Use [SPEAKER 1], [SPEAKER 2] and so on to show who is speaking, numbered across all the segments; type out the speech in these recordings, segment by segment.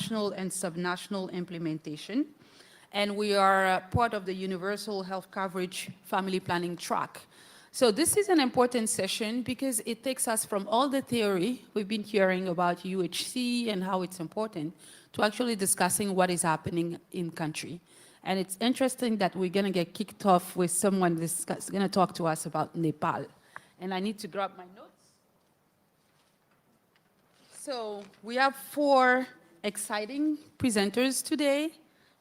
[SPEAKER 1] national and subnational implementation. And we are part of the Universal Health Coverage Family Planning track. So this is an important session because it takes us from all the theory we've been hearing about UHC and how it's important to actually discussing what is happening in country. And it's interesting that we're going to get kicked off with someone that's going to talk to us about Nepal. And I need to grab my notes. So we have 4 exciting presenters today.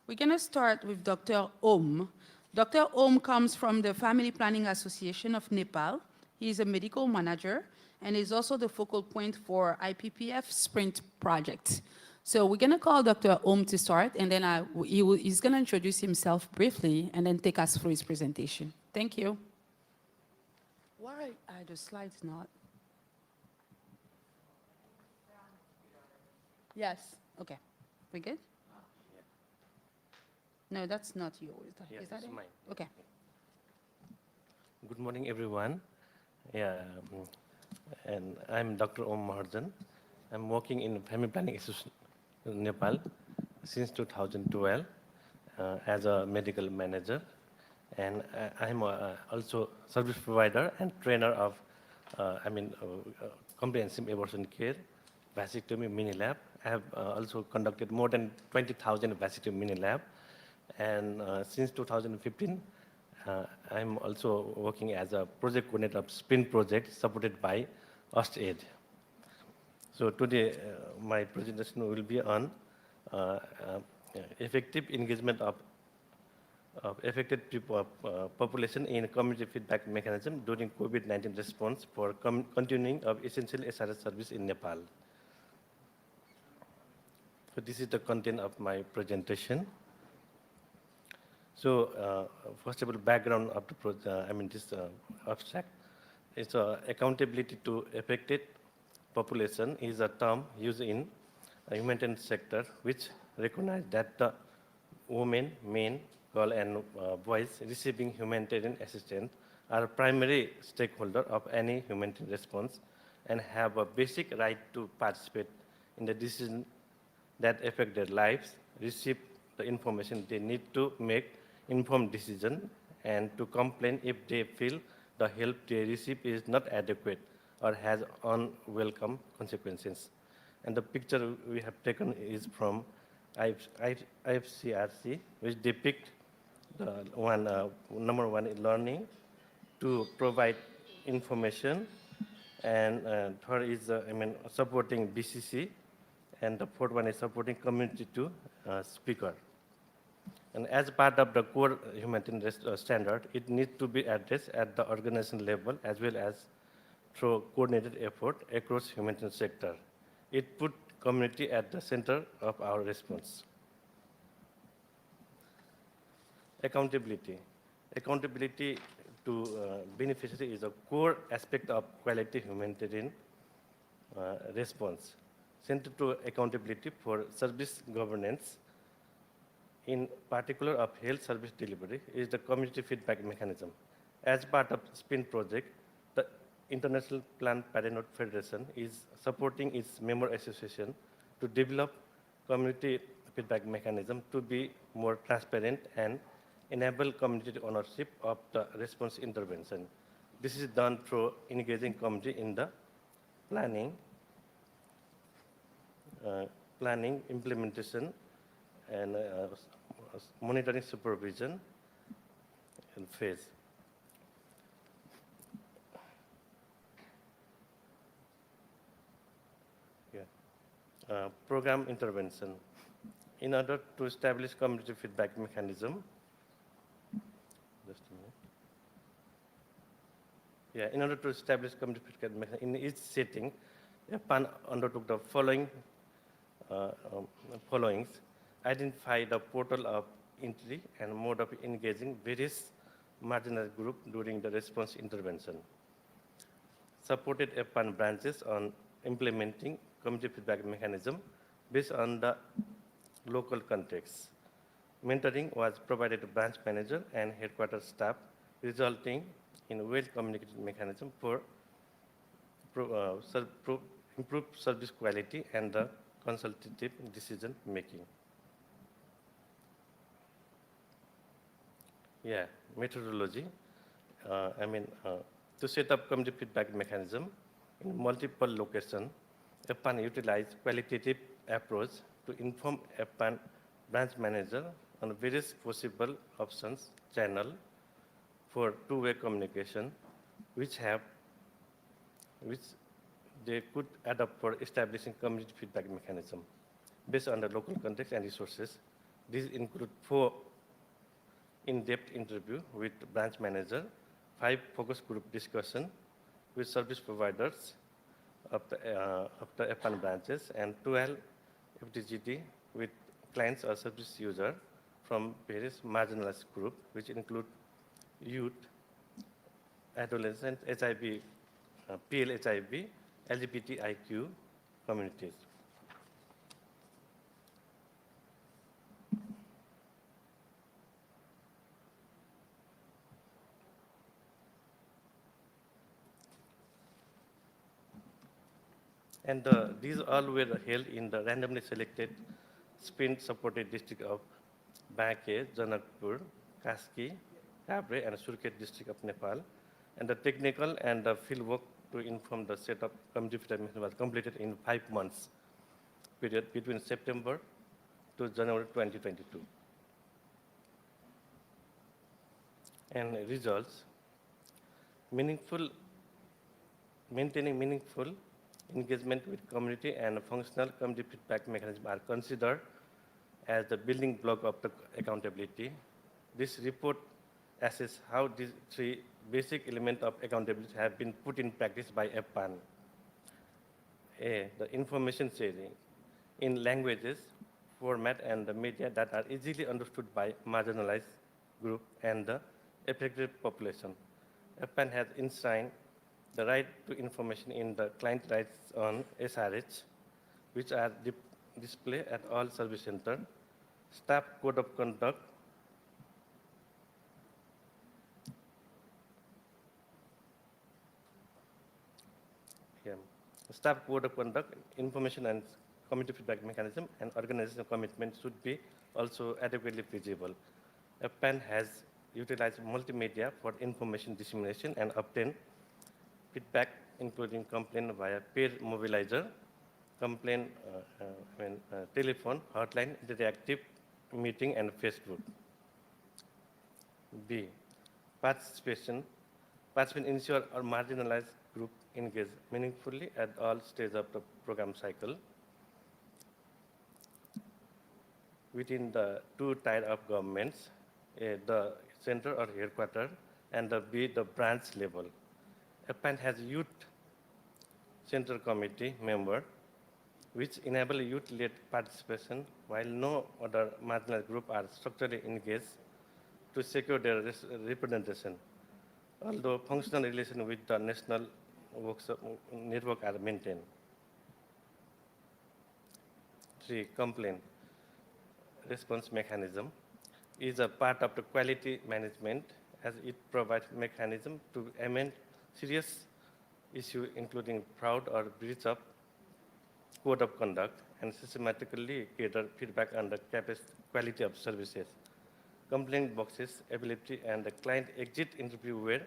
[SPEAKER 1] We're going to start with Dr. Om. Dr. Om comes from the Family Planning Association of Nepal. He is a medical manager and is also the focal point for IPPF Sprint project. So we're going to call Dr. Om to start, and then he's going to introduce himself briefly and then take us through his presentation. Thank you. Why are the slides not? Yes. Okay. We good? No, that's not yours.
[SPEAKER 2] Yeah,
[SPEAKER 1] is that it?
[SPEAKER 2] Mine.
[SPEAKER 1] Okay.
[SPEAKER 2] Good morning, everyone. Yeah, and I'm Dr. Om Maharjan. I'm working in Family Planning Association in Nepal since 2012 as a medical manager, and I'm also service provider and trainer of, comprehensive abortion care, vasectomy mini lab. I have also conducted more than 20,000 vasectomy mini lab. And since 2015, I'm also working as a project coordinator of SPIN project supported by OSTAID. So today, my presentation will be on effective engagement of affected people, population in community feedback mechanism during COVID-19 response for continuing of essential SRS service in Nepal. So this is the content of my presentation. So first of all, background of the this abstract. It's accountability to affected population is a term used in humanitarian sector, which recognize that the women, men, girl, and boys receiving humanitarian assistance are primary stakeholder of any humanitarian response and have a basic right to participate in the decision that affect their lives, receive the information they need to make informed decision, and to complain if they feel the help they receive is not adequate or has unwelcome consequences. And the picture we have taken is from IFCRC, which depict the number one is learning, to provide information, and third is supporting BCC, and the fourth one is supporting community to speaker. And as part of the core humanitarian standard, it needs to be addressed at the organization level as well as through coordinated effort across humanitarian sector. It put community at the center of our response. Accountability. Accountability to beneficiary is a core aspect of quality humanitarian response. Centered to accountability for service governance, in particular of health service delivery, is the community feedback mechanism. As part of SPIN project, the International Planned Parenthood Federation is supporting its member association to develop community feedback mechanism to be more transparent and enable community ownership of the response intervention. This is done through engaging community in the planning, implementation, and monitoring supervision and phase. Program intervention. In order to establish community feedback mechanism, just a minute. Yeah, in order to establish community feedback mechanism in each setting, PAN undertook the followings: identify the portal of entry and mode of engaging various marginal group during the response intervention. Supported PAN branches on implementing community feedback mechanism based on the local context. Mentoring was provided to branch manager and headquarters staff, resulting in well-communicated mechanism for improved service quality and the consultative decision making. Yeah, methodology. To set up community feedback mechanism in multiple locations, EPAN utilize qualitative approach to inform EPAN branch manager on various possible options channel for two-way communication, which they could adopt for establishing community feedback mechanism based on the local context and resources. These include 4 in-depth interview with branch manager, 5 focus group discussion with service providers of the EPAN branches, and 12 FDGD with clients or service user from various marginalized groups, which include youth, adolescent, HIV, PL-HIV, LGBTIQ communities. And these all were held in the randomly selected sprint-supported district of Banke, Janakpur, Kaski, Kabre, and Surkhet district of Nepal. And the technical and the field work to inform the setup community feedback mechanism was completed in 5 months period between September to January 2022. And results, maintaining meaningful engagement with community and functional community feedback mechanism are considered as the building block of the accountability. This report assesses how these 3 basic elements of accountability have been put in practice by EPAN. A, the information sharing in languages, format, and the media that are easily understood by marginalized group and the affected population. EPAN has enshrined the right to information in the client rights on SRH, which are displayed at all service centers. Staff code of conduct, staff code of conduct, information and community feedback mechanism, and organizational commitment should be also adequately visible. EPAN has utilized multimedia for information dissemination and obtain feedback, including complaint via peer mobilizer, complaint telephone, hotline, interactive meeting, and Facebook. B, participation ensure our marginalized group engage meaningfully at all stages of the program cycle within the 2 tier of governments, the center or headquarters, and the B, the branch level. EPAN has youth center committee member, which enable youth-led participation, while no other marginalized group are structurally engaged to secure their representation, although functional relation with the national network are maintained. 3, complaint response mechanism is a part of the quality management, as it provides mechanism to amend serious issue, including fraud or breach of code of conduct, and systematically gather feedback on the quality of services. Complaint boxes availability and the client exit interview were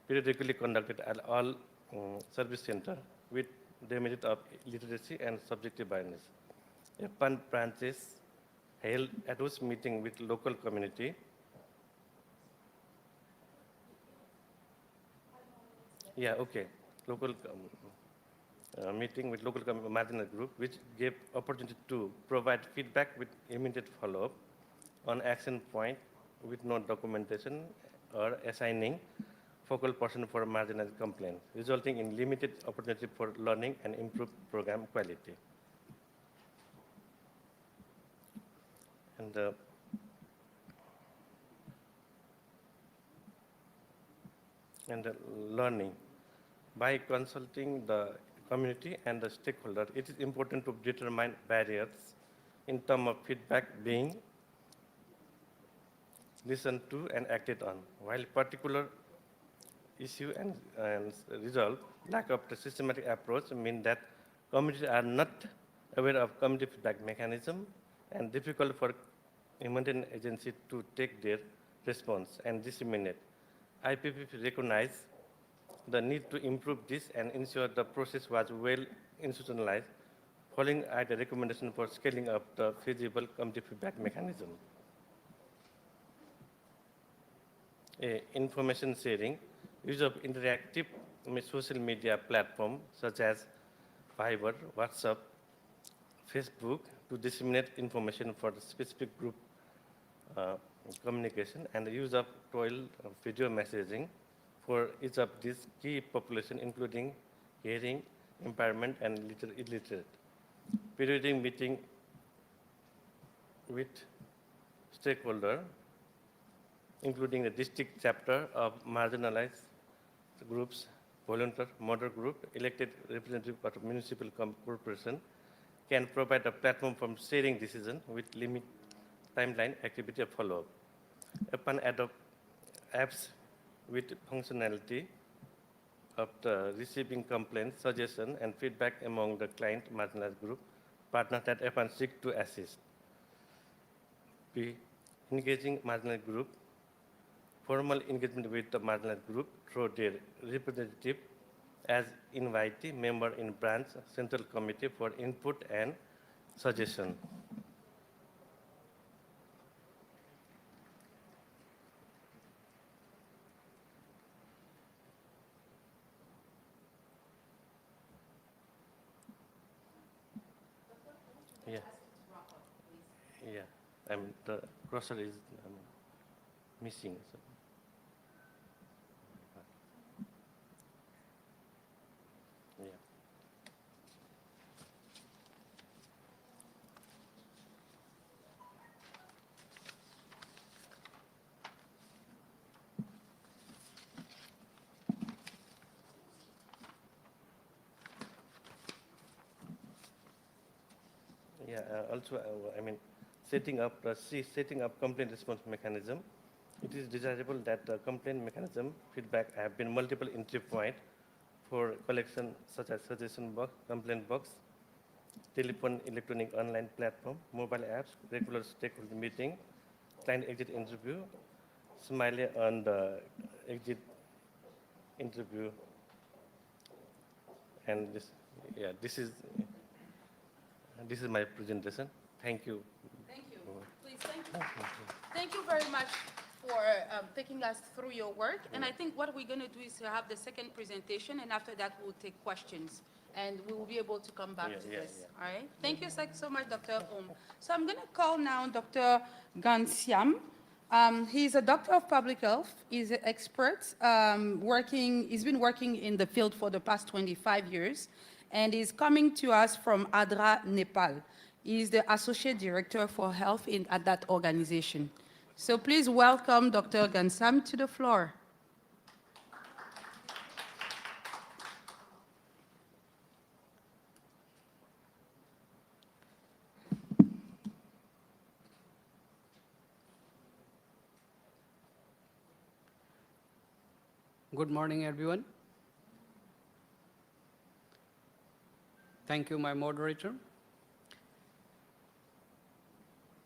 [SPEAKER 2] periodically conducted at all service center with the merit of literacy and subjective awareness. EPAN branches held ad hoc meeting with local community. Yeah, okay. Local meeting with local marginal group, which gave opportunity to provide feedback with immediate follow-up on action point with no documentation or assigning focal person for marginalized complaint, resulting in limited opportunity for learning and improved program quality. And learning. By consulting the community and the stakeholder, it is important to determine barriers in terms of feedback being listened to and acted on, while particular issue and resolve lack of the systematic approach mean that communities are not aware of community feedback mechanism, and difficult for humanitarian agency to take their response and disseminate. IPPF recognized the need to improve this and ensure the process was well institutionalized, following the recommendation for scaling up the feasible community feedback mechanism. Information sharing, use of interactive social media platforms such as Viber, WhatsApp, Facebook to disseminate information for the specific group uh, communication, and the use of toil video messaging for each of these key population, including hearing, impairment, and illiterate. Periodic meeting with stakeholder, including the district chapter of marginalized groups, volunteer, model group, elected representative of municipal corporation, can provide a platform for sharing decision with limit timeline activity of follow-up. Upon adopt apps with functionality of the receiving complaints, suggestion, and feedback among the client marginalized group partners that upon seek to assist. B. Engaging marginalized group, formal engagement with the marginalized group through their representative as invitee member in branch central committee for input and suggestion. Yeah. Yeah. The cursor is missing. So. Yeah. Yeah. Also, setting up complaint response mechanism. It is desirable that the complaint mechanism feedback have been multiple entry point for collection such as suggestion box, complaint box, telephone, electronic online platform, mobile apps, regular stakeholder meeting, client exit interview, smiley on the exit interview, and this is my presentation. Thank you.
[SPEAKER 1] Thank you. Please, thank you. Thank you very much for taking us through your work. And I think what we're going to do is to have the second presentation, and after that, we'll take questions. And we will be able to come back to this. All right? Thank you so much, Dr. Om. So I'm going to call now Dr. Gansiam. He's a doctor of public health. He's an expert he's been working in the field for the past 25 years, and he's coming to us from ADRA, Nepal. He's the associate director for health at that organization. So please welcome Dr. Gansam to the floor.
[SPEAKER 3] Good morning, everyone. Thank you, my moderator.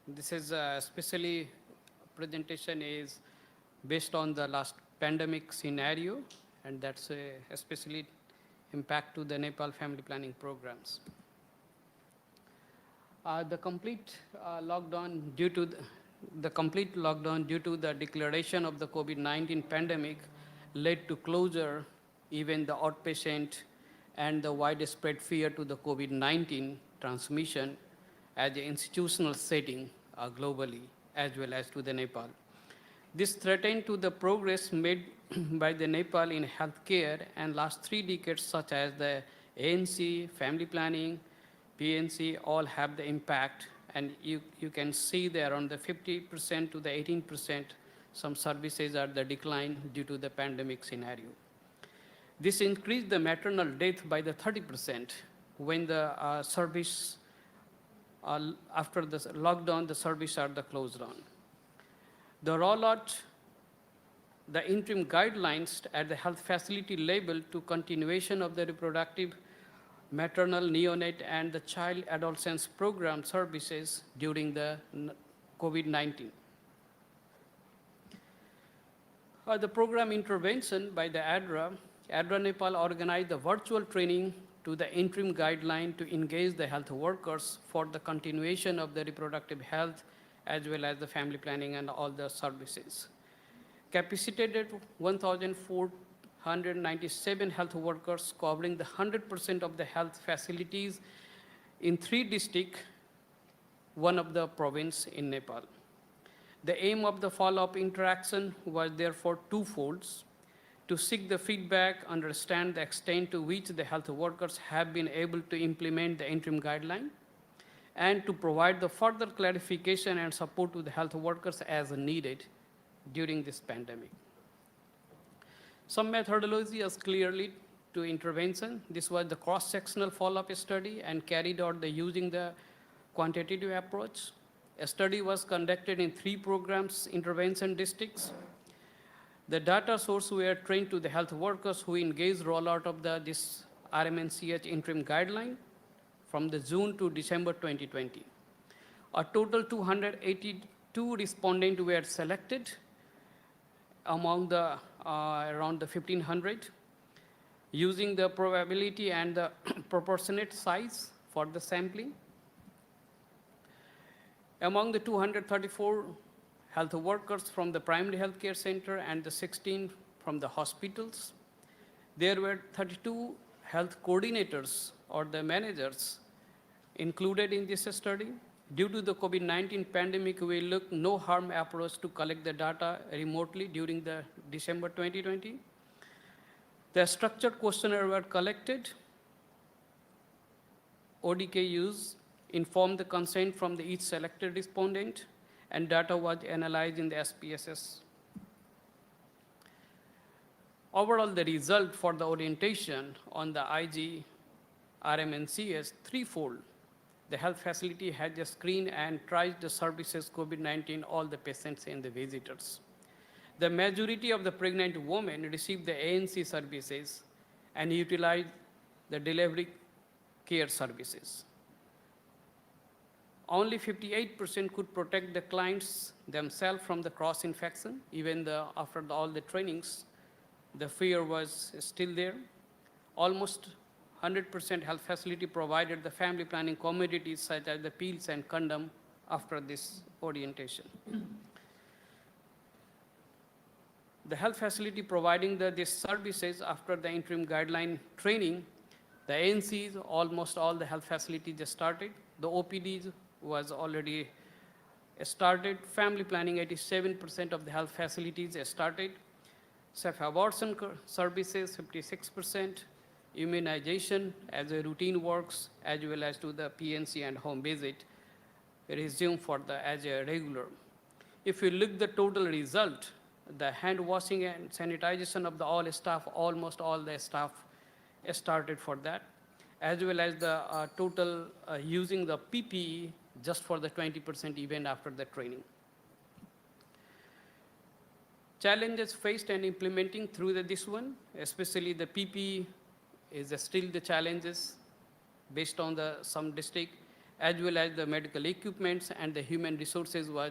[SPEAKER 3] This is especially presentation is based on the last pandemic scenario, and that's especially impact to the Nepal family planning programs. The complete lockdown due to the declaration of the COVID-19 pandemic led to closure even the outpatient and the widespread fear to the COVID-19 transmission as an institutional setting globally as well as to the Nepal. This threatened to the progress made by the Nepal in healthcare and last 3 decades such as the ANC, family planning, PNC all have the impact, and you can see there around the 50% to the 18% some services are the decline due to the pandemic scenario. This increased the maternal death by the 30% when the service, after the lockdown, the service are the closed down. The rollout, the interim guidelines at the health facility level to continuation of the reproductive maternal, neonate, and the child adolescence program services during the COVID-19. The program intervention by the ADRA Nepal organized the virtual training to the interim guideline to engage the health workers for the continuation of the reproductive health as well as the family planning and all the services. Capacitated 1,497 health workers covering the 100% of the health facilities in 3 districts, one of the province in Nepal. The aim of the follow-up interaction was therefore twofold: to seek the feedback, understand the extent to which the health workers have been able to implement the interim guideline, and to provide the further clarification and support to the health workers as needed during this pandemic. Some methodology is clearly to intervention. This was the cross-sectional follow-up study and carried out using the quantitative approach. A study was conducted in 3 programs intervention districts. The data source were trained to the health workers who engaged rollout of this RMNCH interim guideline from the June to December 2020. A total 282 respondents were selected among the around the 1,500 using the probability and the proportionate size for the sampling. Among the 234 health workers from the primary health care center and the 16 from the hospitals, there were 32 health coordinators or the managers included in this study. Due to the COVID-19 pandemic, we looked no harm approach to collect the data remotely during the December 2020. The structured questionnaire were collected. ODKUs informed the consent from each selected respondent, and data was analyzed in the SPSS. Overall, the result for the orientation on the IG RMNC is threefold. The health facility had a screen and tried the services COVID-19 all the patients and the visitors. The majority of the pregnant women received the ANC services and utilized the delivery care services. Only 58% could protect the clients themselves from the cross-infection. Even after all the trainings, the fear was still there. Almost 100% health facility provided the family planning commodities such as the pills and condom after this orientation. The health facility providing these services after the interim guideline training, the ANCs, almost all the health facilities just started. The OPDs was already started. Family planning, 87% of the health facilities started. Safe abortion services, 56%. Immunization as a routine works, as well as to the PNC and home visit, resume as a regular. If you look the total result, the hand washing and sanitization of all staff, almost all the staff started for that, as well as the total using the PPE just for the 20% even after the training. Challenges faced and implementing through this one, especially the PPE is still the challenges based on some district, as well as the medical equipments and the human resources was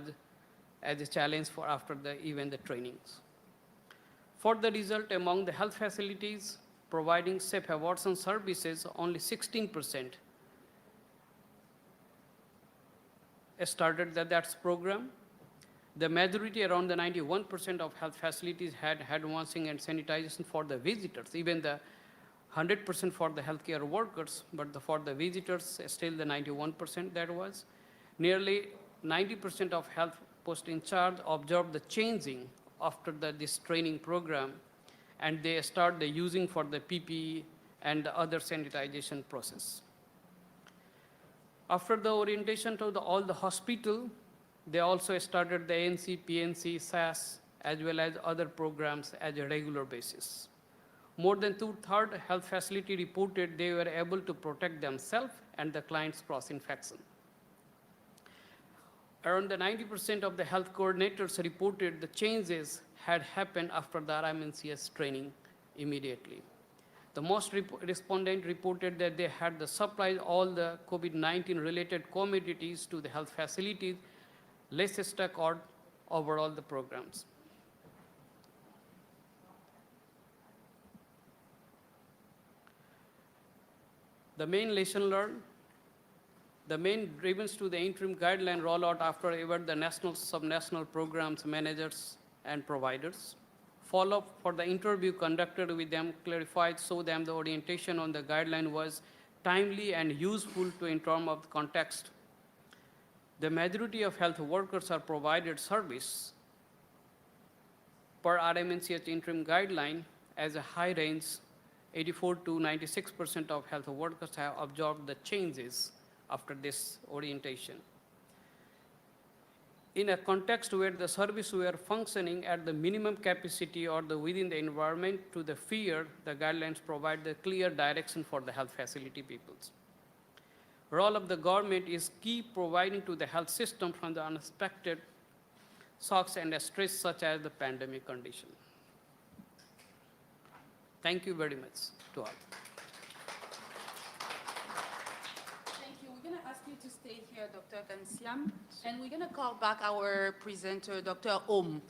[SPEAKER 3] as a challenge for after even the trainings. For the result, among the health facilities providing safe abortion services, only 16% started that program. The majority, around the 91% of health facilities had hand washing and sanitization for the visitors, even the 100% for the healthcare workers, but for the visitors, still the 91% that was. Nearly 90% of health post in charge observed the changing after this training program, and they start the using for the PPE and the other sanitization process. After the orientation to all the hospital, they also started the ANC, PNC, SAS, as well as other programs as a regular basis. More than 2/3 health facility reported they were able to protect themselves and the client's cross-infection. Around the 90% of the health coordinators reported the changes had happened after the RMNCS training immediately. The most respondent reported that they had the supplied all the COVID-19 related commodities to the health facilities, less stock or overall the programs. The main lesson learned, the main drivens to the interim guideline rollout after ever the national, subnational programs, managers, and providers. Follow-up for the interview conducted with them clarified so them the orientation on the guideline was timely and useful to in terms of the context. The majority of health workers are provided service per RMNCH interim guideline as a high range 84 to 96% of health workers have absorbed the changes after this orientation. In a context where the service were functioning at the minimum capacity or the within the environment to the fear, the guidelines provide the clear direction for the health facility peoples. Role of the government is key providing to the health system from the unexpected shocks and stress such as the pandemic condition. Thank you very much to all.
[SPEAKER 1] Thank you. We're going to ask you to stay here, Dr. Gansiam, and we're going to call back our presenter, Dr. Om.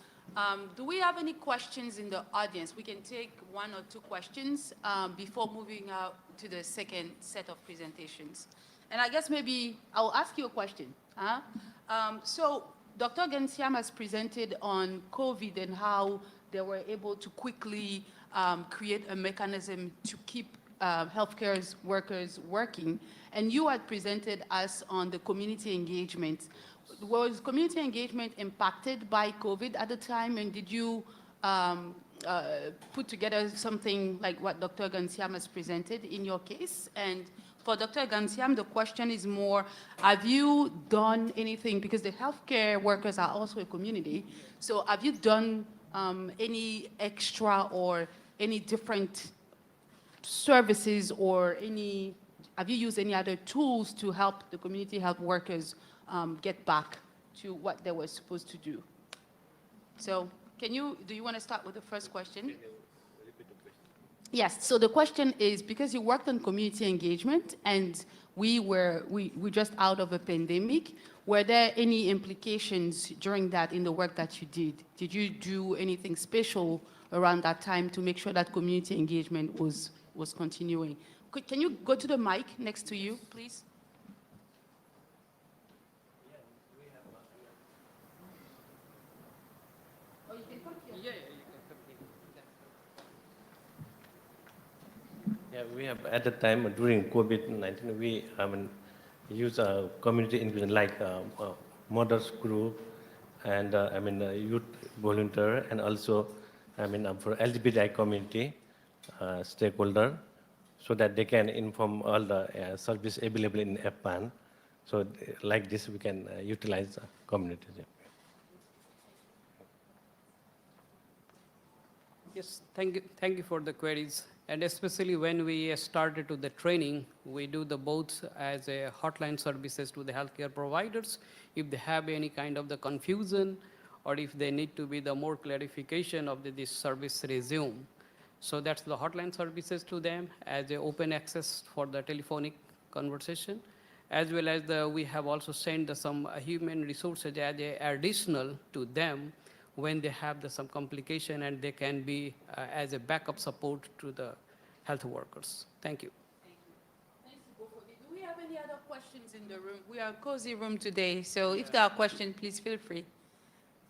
[SPEAKER 1] Do we have any questions in the audience? We can take one or two questions before moving out to the second set of presentations. And I guess maybe I'll ask you a question. So Dr. Gansiam has presented on COVID and how they were able to quickly create a mechanism to keep healthcare workers working. And you had presented us on the community engagement. Was community engagement impacted by COVID at the time? And did you put together something like what Dr. Gansiam has presented in your case? And for Dr. Gansiam, the question is more, have you done anything, because the healthcare workers are also a community, so have you done any extra or any different services or have you used any other tools to help the community health workers get back to what they were supposed to do? So do you want to start with the first question? Yes, so the question is, because you worked on community engagement and we just out of a pandemic, were there any implications during that in the work that you did? Did you do anything special around that time to make sure that community engagement was continuing? Can you go to the mic next to you, please? Oh, you can come here.
[SPEAKER 2] Yeah, we have at the time during COVID-19, we use a community engagement like mothers group and youth volunteer, and also for LGBTI community stakeholder, so that they can inform all the service available in FPAN. So like this, we can utilize the community.
[SPEAKER 3] Yes, thank you for the queries. And especially when we started to the training, we do the both as a hotline services to the healthcare providers, if they have any kind of the confusion, or if they need to be the more clarification of this service resume. So that's the hotline services to them as a open access for the telephonic conversation, as well as we have also sent some human resources as a additional to them when they have some complication, and they can be as a backup support to the health workers. Thank you.
[SPEAKER 1] Thanks to both of you. Do we have any other questions in the room? We are a cozy room today, so if there are questions, please feel free.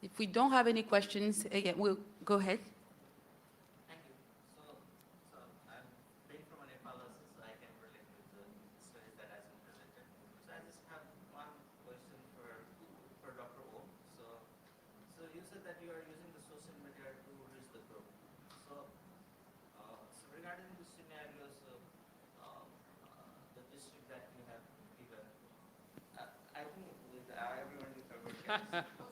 [SPEAKER 1] If we don't have any questions, again, we'll go ahead.
[SPEAKER 4] Thank you. So I'm being from a Nepal, so I can relate with the studies that has been presented. So I just have one question for Dr. O. So you said that you are using the social media to reach the group. So regarding the scenarios of the district that you have given, I think with everyone is covered.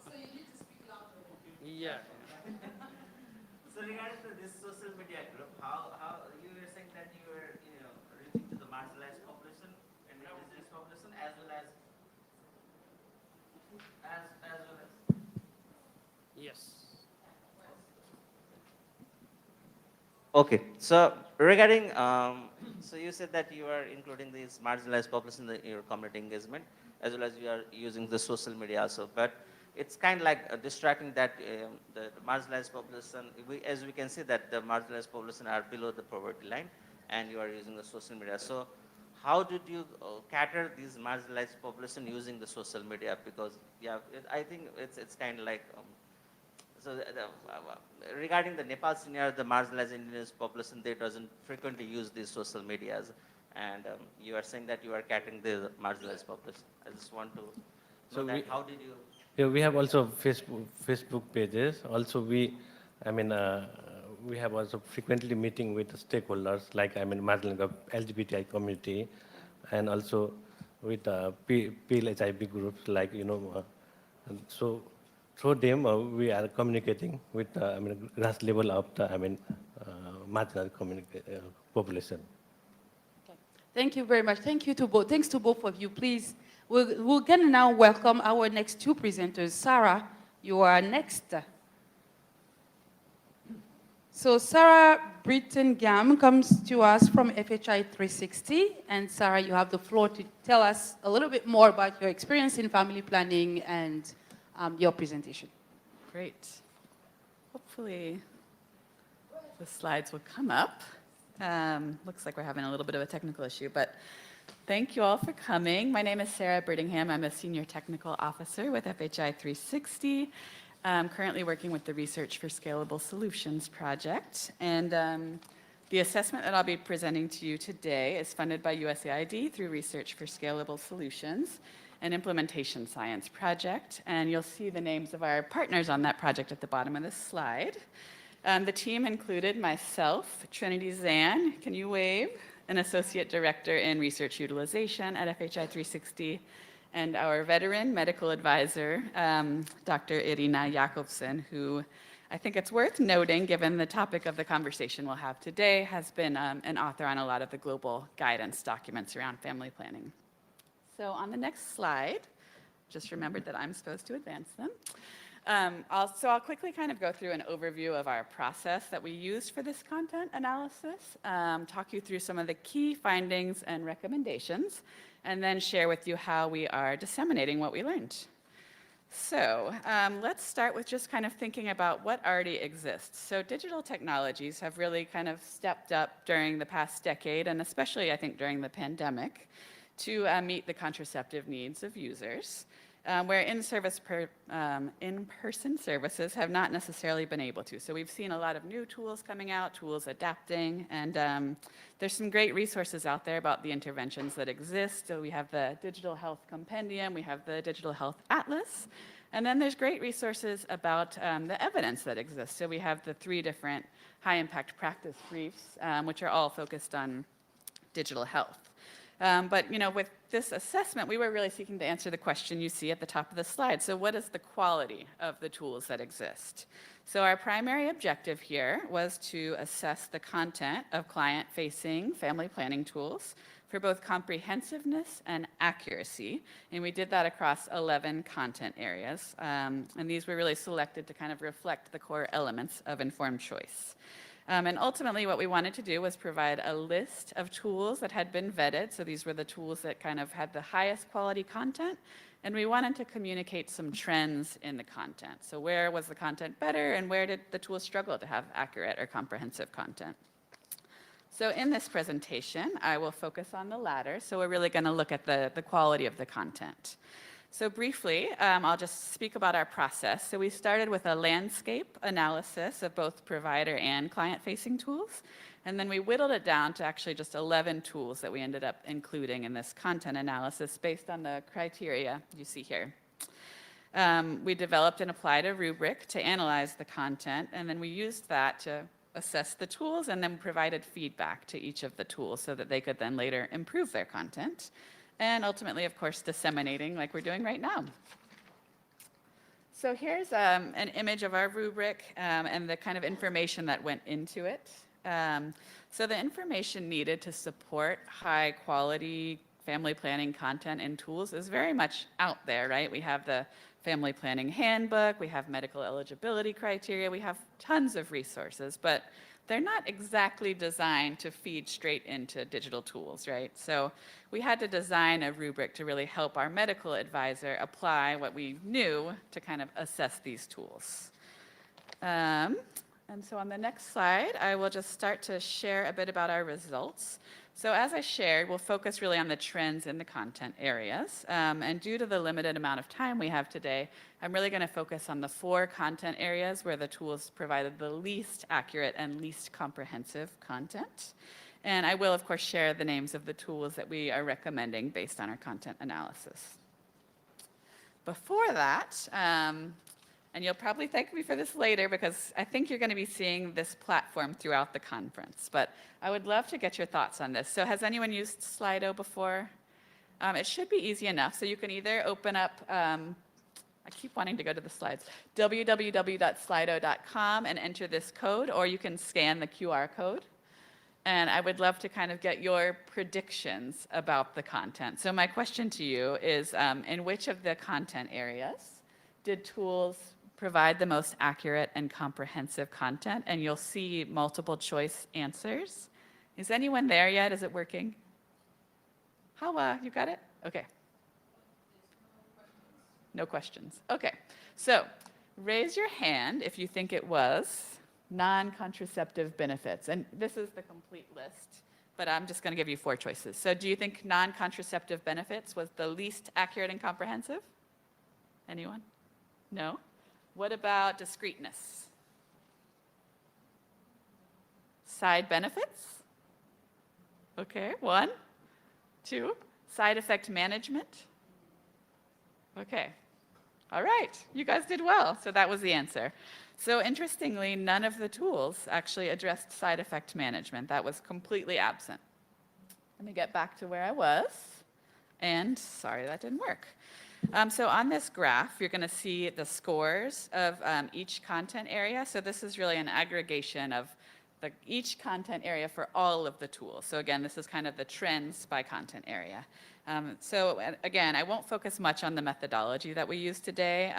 [SPEAKER 1] So you need to speak louder.
[SPEAKER 3] Yeah.
[SPEAKER 4] So regarding this social media group, how you were saying that you were reaching to the marginalized population and indigenous population as well as
[SPEAKER 3] Yes.
[SPEAKER 4] Okay, so regarding, so you said that you are including these marginalized population in your community engagement, as well as you are using the social media also. But it's kind of like distracting that the marginalized population, as we can see that the marginalized population are below the poverty line, and you are using the social media. So how did you cater these marginalized population using the social media? Because yeah, I think it's kind of like so regarding the Nepal scenario, the marginalized indigenous population, they doesn't frequently use these social medias, and you are saying that you are catering the marginalized population. I just want to know
[SPEAKER 2] So
[SPEAKER 4] that how did you?
[SPEAKER 2] yeah, we have also Facebook pages. Also, I mean, we have also frequently meeting with the stakeholders, like I mean, marginal LGBTI community, and also with PL HIV groups, like and so through them we are communicating with I mean grass level of the marginal population.
[SPEAKER 1] Okay. Thank you very much. Thank you to both. Thanks to both of you. Please, we're going to now welcome our next two presenters. Sarah, you are next. So Sarah Britton-Gam comes to us from FHI 360. And Sarah, you have the floor to tell us a little bit more about your experience in family planning and your presentation.
[SPEAKER 5] Great. Hopefully the slides will come up. Looks like we're having a little bit of a technical issue, but thank you all for coming. My name is Sarah Brittingham. I'm a Senior Technical Officer with FHI 360. I'm currently working with the Research for Scalable Solutions project. And the assessment that I'll be presenting to you today is funded by USAID through Research for Scalable Solutions, an implementation science project. And you'll see the names of our partners on that project at the bottom of this slide. The team included myself, Trinity Zan, can you wave? An Associate Director in Research Utilization at FHI 360, and our veteran medical advisor, Dr. Irina Jakobsen, who I think it's worth noting, given the topic of the conversation we'll have today, has been an author on a lot of the global guidance documents around family planning. So on the next slide, just remembered that I'm supposed to advance them. I'll quickly kind of go through an overview of our process that we used for this content analysis, talk you through some of the key findings and recommendations, and then share with you how we are disseminating what we learned. So let's start with just kind of thinking about what already exists. So digital technologies have really kind of stepped up during the past decade, and especially I think during the pandemic, to meet the contraceptive needs of users. Where in-person services have not necessarily been able to. So we've seen a lot of new tools coming out, tools adapting, and there's some great resources out there about the interventions that exist. So we have the Digital Health Compendium, we have the Digital Health Atlas, and then there's great resources about the evidence that exists. So we have the 3 different high-impact practice briefs, which are all focused on digital health. But with this assessment, we were really seeking to answer the question you see at the top of the slide. So what is the quality of the tools that exist? So our primary objective here was to assess the content of client-facing family planning tools for both comprehensiveness and accuracy. And we did that across 11 content areas. And these were really selected to kind of reflect the core elements of informed choice. And ultimately, what we wanted to do was provide a list of tools that had been vetted. So these were the tools that kind of had the highest quality content. And we wanted to communicate some trends in the content. So where was the content better, and where did the tools struggle to have accurate or comprehensive content? So in this presentation, I will focus on the latter. So we're really going to look at the quality of the content. So briefly, I'll just speak about our process. So we started with a landscape analysis of both provider and client-facing tools, and then we whittled it down to actually just 11 tools that we ended up including in this content analysis based on the criteria you see here. We developed and applied a rubric to analyze the content, and then we used that to assess the tools and then provided feedback to each of the tools so that they could then later improve their content. And ultimately, of course, disseminating like we're doing right now. So here's an image of our rubric and the kind of information that went into it. So the information needed to support high quality family planning content and tools is very much out there, right? We have the family planning handbook, we have medical eligibility criteria, we have tons of resources, but they're not exactly designed to feed straight into digital tools, right? So we had to design a rubric to really help our medical advisor apply what we knew to kind of assess these tools. And so on the next slide, I will just start to share a bit about our results. So as I shared, we'll focus really on the trends in the content areas. And due to the limited amount of time we have today, I'm really going to focus on the 4 content areas where the tools provided the least accurate and least comprehensive content. And I will, of course, share the names of the tools that we are recommending based on our content analysis. Before that, and you'll probably thank me for this later because I think you're going to be seeing this platform throughout the conference. But I would love to get your thoughts on this. So has anyone used Slido before? It should be easy enough. So you can either open up, I keep wanting to go to the slides, www.slido.com and enter this code, or you can scan the QR code. And I would love to kind of get your predictions about the content. So my question to you is, in which of the content areas did tools provide the most accurate and comprehensive content? And you'll see multiple choice answers. Is anyone there yet? Is it working? How, you got it? Okay. No questions. Okay. So raise your hand if you think it was non-contraceptive benefits. And this is the complete list, but I'm just going to give you 4 choices. So do you think non-contraceptive benefits was the least accurate and comprehensive? Anyone? No? What about discreteness? Side benefits? Okay, 1, 2. Side effect management? Okay. All right, you guys did well. So that was the answer. So interestingly, none of the tools actually addressed side effect management. That was completely absent. Let me get back to where I was. And sorry, that didn't work. So on this graph, you're going to see the scores of each content area. So this is really an aggregation of each content area for all of the tools. So again, this is kind of the trends by content area. So again, I won't focus much on the methodology that we used today,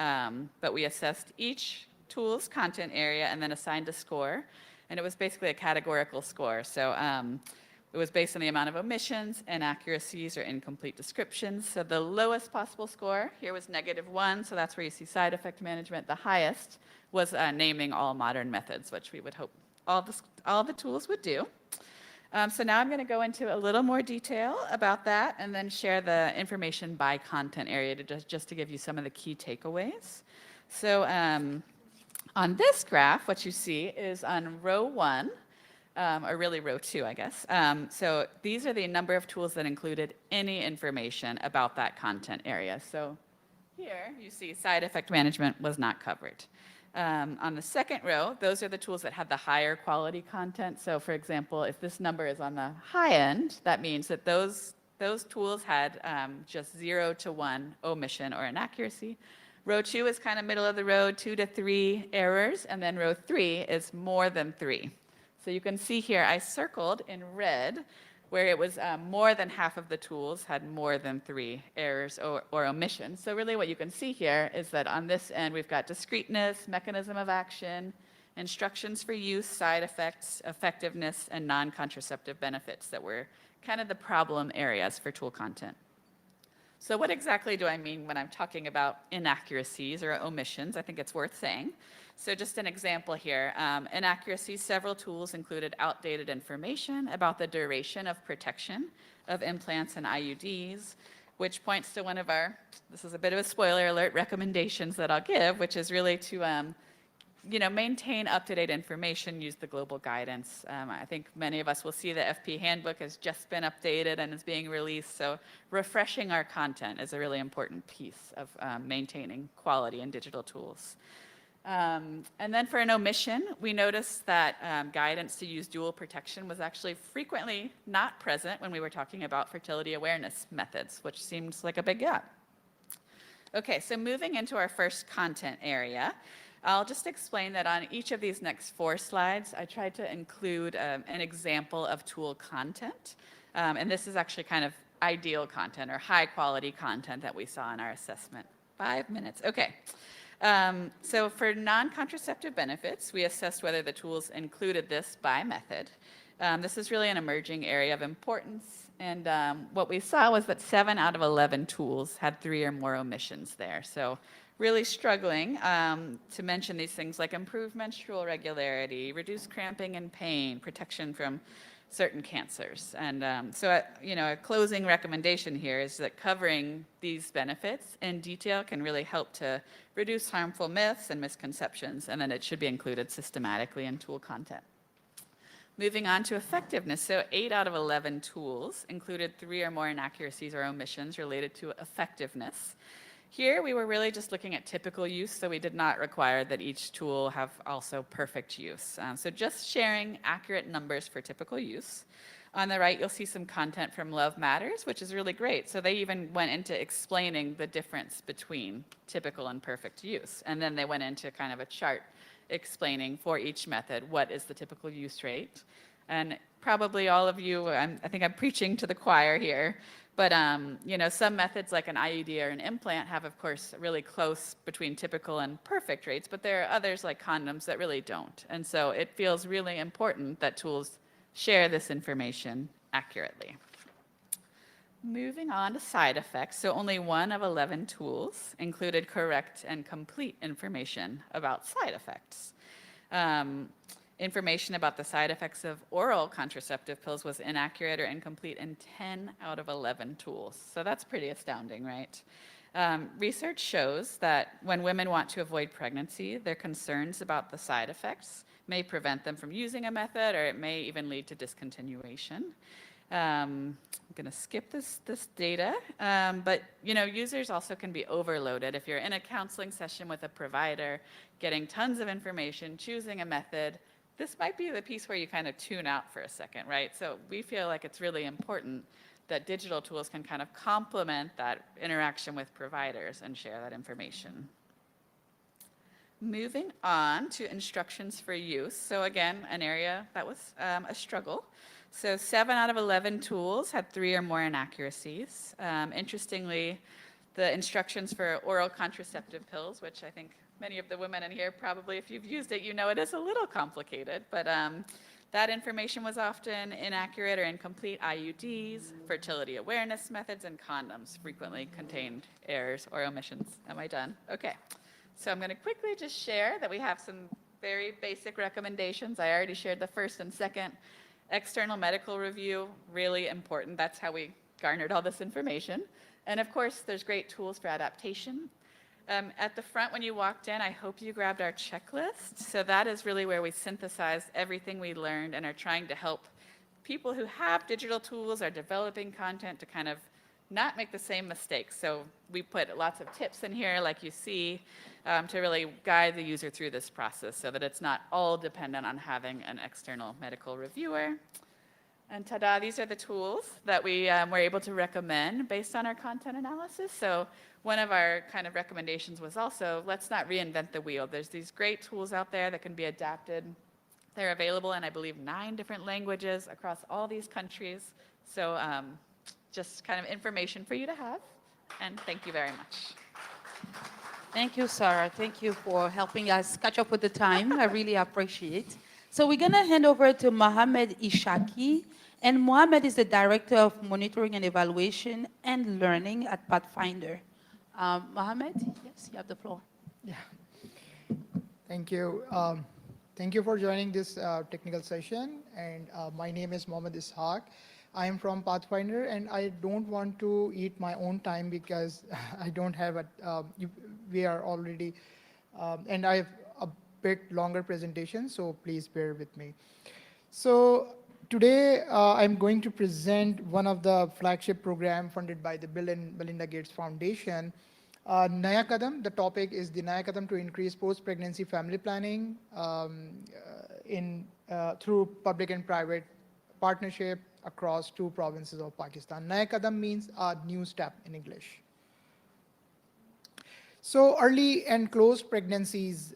[SPEAKER 5] but we assessed each tool's content area and then assigned a score. And it was basically a categorical score. So it was based on the amount of omissions, inaccuracies, or incomplete descriptions. So the lowest possible score here was -1, so that's where you see side effect management. The highest was naming all modern methods, which we would hope all the tools would do. So now I'm going to go into a little more detail about that and then share the information by content area just to give you some of the key takeaways. So on this graph, what you see is on row 1, or really row 2, I guess. So these are the number of tools that included any information about that content area. So here you see side effect management was not covered. On the second row, those are the tools that had the higher quality content. So for example, if this number is on the high end, that means that those tools had just 0 to 1 omission or inaccuracy. Row 2 is kind of middle of the road, 2 to 3 errors, and then row 3 is more than 3. So you can see here, I circled in red where it was more than half of the tools had more than 3 errors or omissions. So really what you can see here is that on this end, we've got discreteness, mechanism of action, instructions for use, side effects, effectiveness, and non-contraceptive benefits that were kind of the problem areas for tool content. So what exactly do I mean when I'm talking about inaccuracies or omissions? I think it's worth saying. So just an example here. Inaccuracies, several tools included outdated information about the duration of protection of implants and IUDs, which points to one of our, this is a bit of a spoiler alert, recommendations that I'll give, which is really to maintain up-to-date information, use the global guidance. I think many of us will see the FP handbook has just been updated and is being released, so refreshing our content is a really important piece of maintaining quality in digital tools. And then for an omission, we noticed that guidance to use dual protection was actually frequently not present when we were talking about fertility awareness methods, which seems like a big gap. Okay, so moving into our first content area, I'll just explain that on each of these next 4 slides, I tried to include an example of tool content. And this is actually kind of ideal content or high quality content that we saw in our assessment. 5 minutes, okay. So for non-contraceptive benefits, we assessed whether the tools included this by method. This is really an emerging area of importance, and what we saw was that 7 out of 11 tools had 3 or more omissions there. So really struggling to mention these things like improved menstrual regularity, reduced cramping and pain, protection from certain cancers. And a closing recommendation here is that covering these benefits in detail can really help to reduce harmful myths and misconceptions, and then it should be included systematically in tool content. Moving on to effectiveness. So 8 out of 11 tools included 3 or more inaccuracies or omissions related to effectiveness. Here, we were really just looking at typical use, so we did not require that each tool have also perfect use. So just sharing accurate numbers for typical use. On the right, you'll see some content from Love Matters, which is really great. So they even went into explaining the difference between typical and perfect use. And then they went into kind of a chart explaining for each method what is the typical use rate. And probably all of you, I think I'm preaching to the choir here, but some methods like an IUD or an implant have, of course, really close between typical and perfect rates, but there are others like condoms that really don't. And so it feels really important that tools share this information accurately. Moving on to side effects. So only 1 of 11 tools included correct and complete information about side effects. Information about the side effects of oral contraceptive pills was inaccurate or incomplete in 10 out of 11 tools. So that's pretty astounding, right? Research shows that when women want to avoid pregnancy, their concerns about the side effects may prevent them from using a method, or it may even lead to discontinuation. I'm going to skip this data, but users also can be overloaded. If you're in a counseling session with a provider, getting tons of information, choosing a method, this might be the piece where you kind of tune out for a second, right? So we feel like it's really important that digital tools can kind of complement that interaction with providers and share that information. Moving on to instructions for use. So again, an area that was a struggle. So 7 out of 11 tools had 3 or more inaccuracies. Interestingly, the instructions for oral contraceptive pills, which I think many of the women in here probably, if you've used it, you know it is a little complicated, but that information was often inaccurate or incomplete. IUDs, fertility awareness methods, and condoms frequently contained errors or omissions. Am I done? Okay. So I'm going to quickly just share that we have some very basic recommendations. I already shared the first and second. External medical review, really important. That's how we garnered all this information. And of course, there's great tools for adaptation. At the front when you walked in, I hope you grabbed our checklist. So that is really where we synthesized everything we learned and are trying to help people who have digital tools, are developing content to kind of not make the same mistakes. So we put lots of tips in here, like you see, to really guide the user through this process so that it's not all dependent on having an external medical reviewer. And ta-da, these are the tools that we were able to recommend based on our content analysis. So one of our kind of recommendations was also, let's not reinvent the wheel. There's these great tools out there that can be adapted. They're available in, I believe, 9 different languages across all these countries. So just kind of information for you to have. And thank you very much.
[SPEAKER 1] Thank you, Sarah. Thank you for helping us catch up with the time. I really appreciate. So we're going to hand over to Mohamed Ishaki. And Mohamed is the Director of Monitoring and Evaluation and Learning at Pathfinder. Mohamed, yes, you have the floor.
[SPEAKER 6] Yeah. Thank you. Thank you for joining this technical session. And my name is Mohamed Ishaq. I am from Pathfinder, and I don't want to eat my own time because I don't have we are already, and I have a bit longer presentation, so please bear with me. So today I'm going to present one of the flagship program funded by the Bill and Melinda Gates Foundation. Naya Kadam, the topic is the Naya Kadam to increase post-pregnancy family planning through public and private partnership across 2 provinces of Pakistan. Naya Kadam means a new step in English. So early and close pregnancies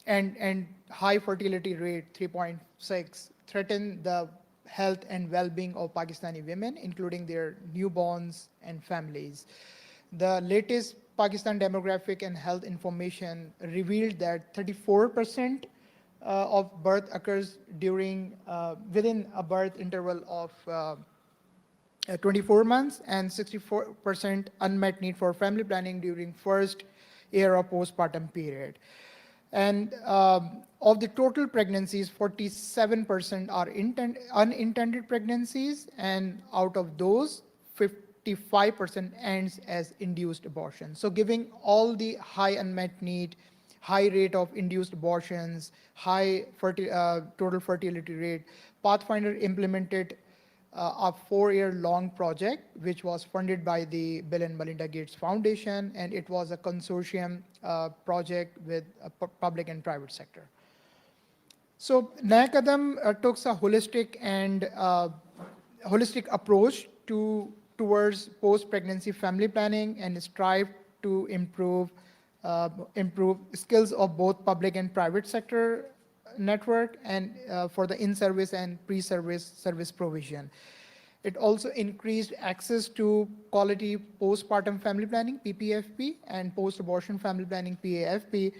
[SPEAKER 6] and high fertility rate, 3.6, threaten the health and well-being of Pakistani women, including their newborns and families. The latest Pakistan Demographic and Health Information revealed that 34% of birth occurs during within a birth interval of 24 months, and 64% unmet need for family planning during first year of postpartum period. And of the total pregnancies, 47% are unintended pregnancies, and out of those, 55% ends as induced abortion. So giving all the high unmet need, high rate of induced abortions, high total fertility rate, Pathfinder implemented a 4-year-long project, which was funded by the Bill and Melinda Gates Foundation, and it was a consortium project with public and private sector. So Naya Kadam took a holistic approach towards post-pregnancy family planning and strived to improve skills of both public and private sector network, and for the in-service and pre-service service provision. It also increased access to quality postpartum family planning, PPFP, and post-abortion family planning, PAFP,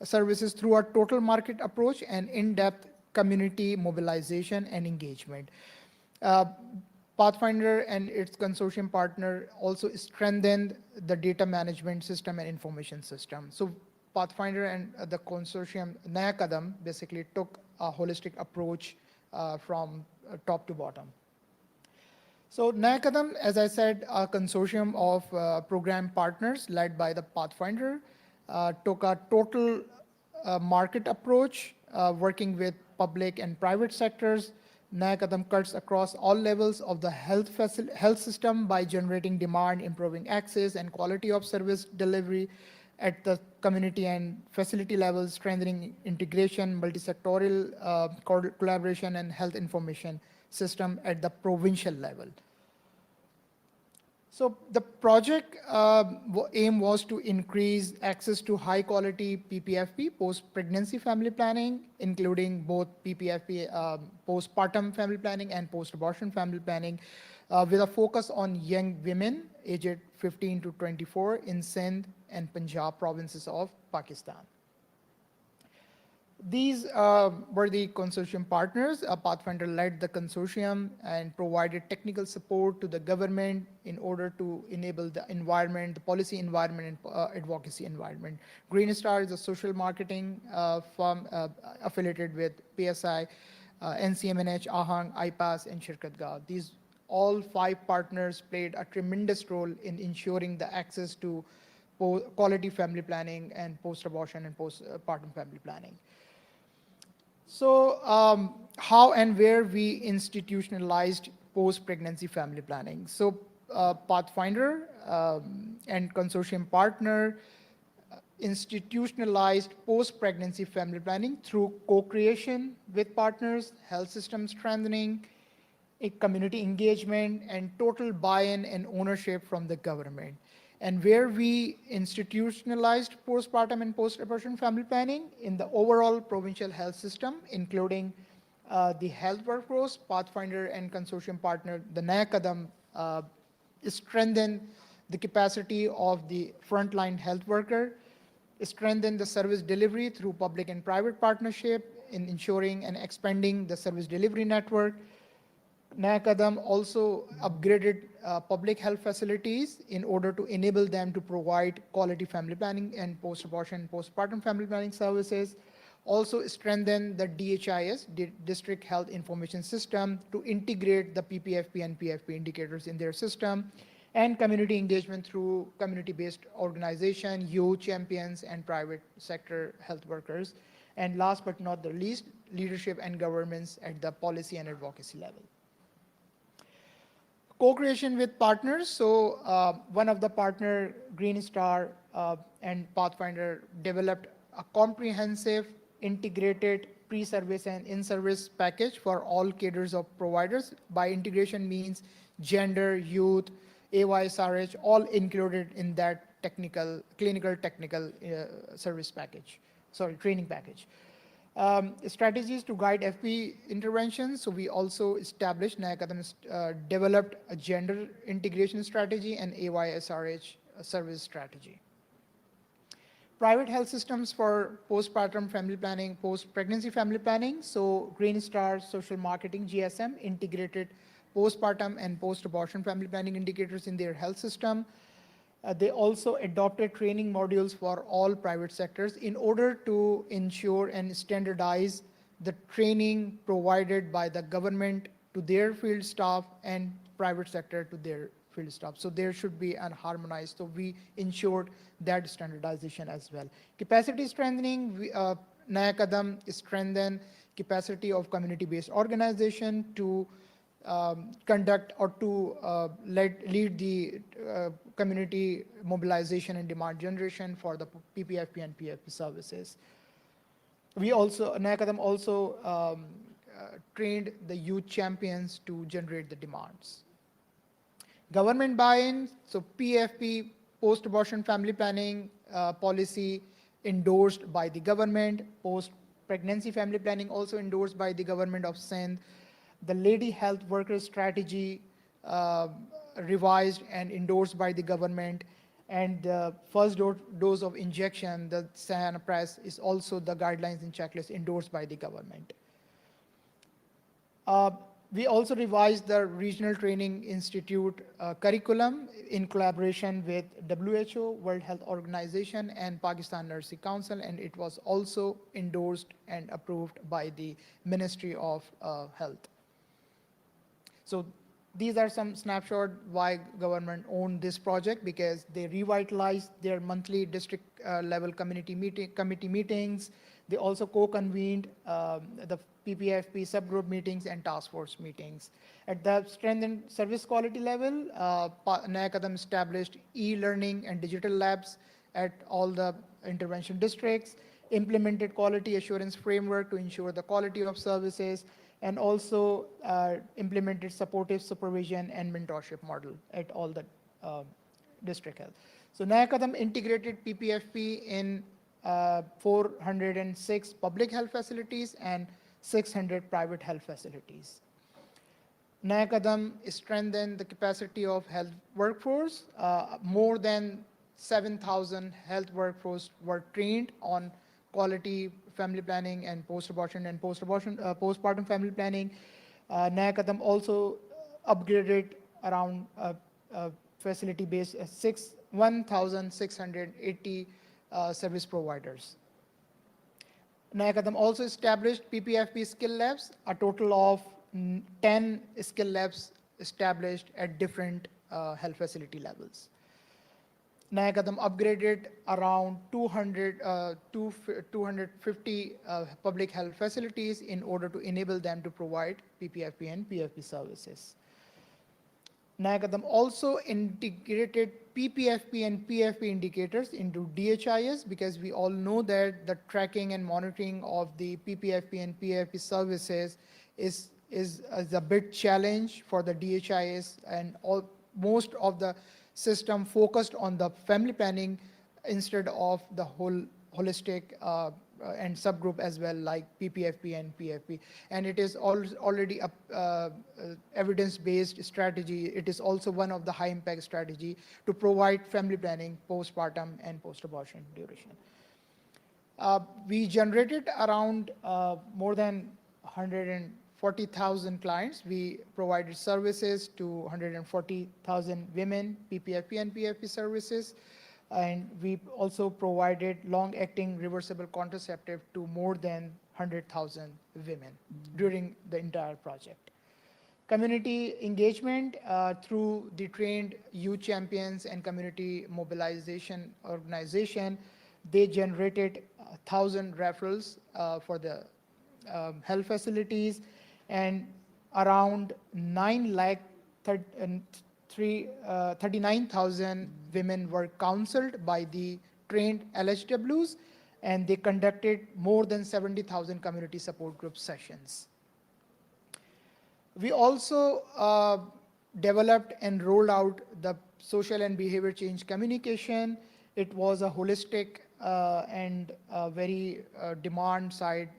[SPEAKER 6] services through a total market approach and in-depth community mobilization and engagement. Pathfinder and its consortium partner also strengthened the data management system and information system. So Pathfinder and the consortium Naya Kadam basically took a holistic approach from top to bottom. So Naya Kadam, as I said, a consortium of program partners led by the Pathfinder, took a total market approach, working with public and private sectors. Naya Kadam cuts across all levels of the health system by generating demand, improving access and quality of service delivery at the community and facility levels, strengthening integration, multi-sectorial collaboration, and health information system at the provincial level. So the project aim was to increase access to high quality PPFP, post-pregnancy family planning, including both PPFP, postpartum family planning and post-abortion family planning, with a focus on young women aged 15 to 24 in Sindh and Punjab provinces of Pakistan. These were the consortium partners. Pathfinder led the consortium and provided technical support to the government in order to enable the environment, the policy environment, and advocacy environment. Green Star is a social marketing firm affiliated with PSI, NCMNH, Ahang, IPAS, and Shirkatgah. These all 5 partners played a tremendous role in ensuring the access to quality family planning and post-abortion and postpartum family planning. So how and where we institutionalized post-pregnancy family planning. So Pathfinder and consortium partner institutionalized post-pregnancy family planning through co-creation with partners, health system strengthening, a community engagement, and total buy-in and ownership from the government. And where we institutionalized postpartum and post-abortion family planning in the overall provincial health system, including the health workforce, Pathfinder and consortium partner, the Naya Kadam, strengthen the capacity of the frontline health worker, strengthen the service delivery through public and private partnership in ensuring and expanding the service delivery network. Naya Kadam also upgraded public health facilities in order to enable them to provide quality family planning and post-abortion, postpartum family planning services. Also strengthen the DHIS, District Health Information System, to integrate the PPFP and PFP indicators in their system, and community engagement through community-based organization, youth champions, and private sector health workers. And last but not the least, leadership and governments at the policy and advocacy level. Co-creation with partners. So one of the partner, Green Star and Pathfinder, developed a comprehensive, integrated pre-service and in-service package for all cadres of providers. By integration means gender, youth, AYSRH, all included in that clinical technical service package, training package. Strategies to guide FP interventions. So we also established, Naya Kadam developed a gender integration strategy and AYSRH service strategy. private health systems for postpartum family planning, post-pregnancy family planning. So Green Star Social Marketing, GSM, integrated postpartum and post-abortion family planning indicators in their health system. They also adopted training modules for all private sectors in order to ensure and standardize the training provided by the government to their field staff and private sector to their field staff. So there should be an harmonized. So we ensured that standardization as well. Capacity strengthening, Naya Kadam strengthen capacity of community-based organization to conduct or to lead the community mobilization and demand generation for the PPFP and PFP services. We also, NACADM also trained the youth champions to generate the demands. Government buy-in, so PFP, post-abortion family planning policy endorsed by the government, post-pregnancy family planning also endorsed by the government of Sindh, the lady health worker strategy revised and endorsed by the government, and the first dose of injection, the Sahana Press, is also the guidelines and checklist endorsed by the government. We also revised the Regional Training Institute curriculum in collaboration with WHO, World Health Organization, and Pakistan Nursing Council, and it was also endorsed and approved by the Ministry of Health. So these are some snapshot why government owned this project, because they revitalized their monthly district level committee meetings. They also co-convened the PPFP subgroup meetings and task force meetings. At the strength and service quality level, Naya Kadam established e-learning and digital labs at all the intervention districts, implemented quality assurance framework to ensure the quality of services, and also implemented supportive supervision and mentorship model at all the district health. So Naya Kadam integrated PPFP in 406 public health facilities and 600 private health facilities. Naya Kadam strengthened the capacity of health workforce. More than 7,000 health workforce were trained on quality family planning and post-abortion and postpartum family planning. Naya Kadam also upgraded around facility-based 1,680 service providers. Naya Kadam also established PPFP skill labs, a total of 10 skill labs established at different health facility levels. Naya Kadam upgraded around 250 public health facilities in order to enable them to provide PPFP and PFP services. Naya Kadam also integrated PPFP and PFP indicators into DHIS, because we all know that the tracking and monitoring of the PPFP and PFP services is a big challenge for the DHIS, and most of the system focused on the family planning instead of the holistic and subgroup as well, like PPFP and PFP. And it is already a evidence-based strategy. It is also one of the high-impact strategy to provide family planning postpartum and post-abortion duration. We generated around more than 140,000 clients. We provided services to 140,000 women, PPFP and PFP services. And we also provided long-acting reversible contraceptive to more than 100,000 women during the entire project. Community engagement through the trained youth champions and community mobilization organization, they generated 1,000 referrals for the health facilities, and around 39,000 women were counseled by the trained LHWs, and they conducted more than 70,000 community support group sessions. We also developed and rolled out the social and behavior change communication. It was a holistic and very demand side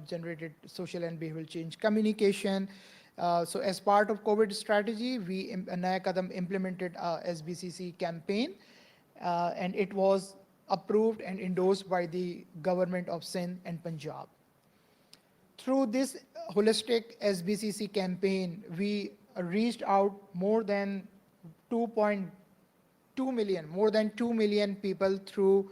[SPEAKER 6] generated social and behavioral change communication. So as part of COVID strategy, Naya Kadam implemented a SBCC campaign, and it was approved and endorsed by the government of Sindh and Punjab. Through this holistic SBCC campaign, we reached out more than 2.2 million, more than 2 million people through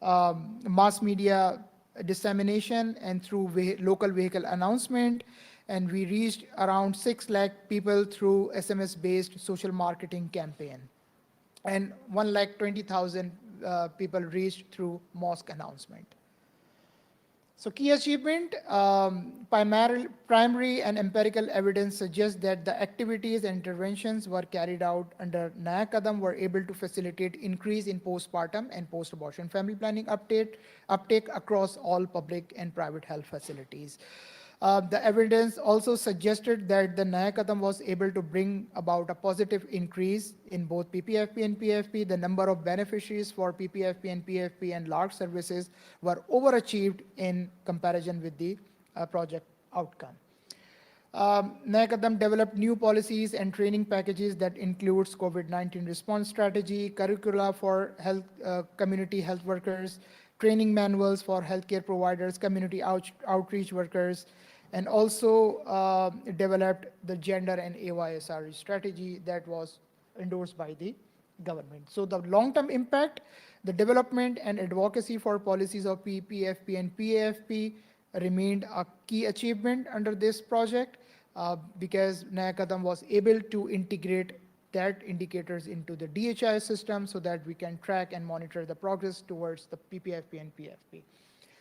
[SPEAKER 6] mass media dissemination and through local vehicle announcement. And we reached around 6 lakh people through SMS-based social marketing campaign. And 1,20,000 people reached through mosque announcement. So key achievement, primary and empirical evidence suggests that the activities and interventions were carried out under Naya Kadam were able to facilitate increase in postpartum and post-abortion family planning uptake across all public and private health facilities. The evidence also suggested that the Naya Kadam was able to bring about a positive increase in both PPFP and PFP. The number of beneficiaries for PPFP and PFP and large services were overachieved in comparison with the project outcome. Naya Kadam developed new policies and training packages that includes COVID-19 response strategy, curricula for health, community health workers, training manuals for healthcare providers, community outreach workers, and also developed the gender and AYSR strategy that was endorsed by the government. So the long-term impact, the development and advocacy for policies of PPFP and PAFP remained a key achievement under this project because Naya Kadam was able to integrate that indicators into the DHI system so that we can track and monitor the progress towards the PPFP and PFP.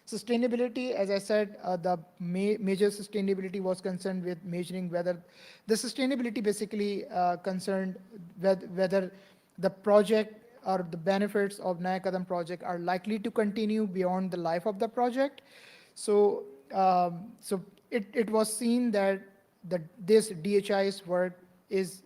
[SPEAKER 6] Sustainability, as I said, the major sustainability was concerned with measuring whether the sustainability basically concerned whether the project or the benefits of Naya Kadam project are likely to continue beyond the life of the project. So, it was seen that this DHI's work is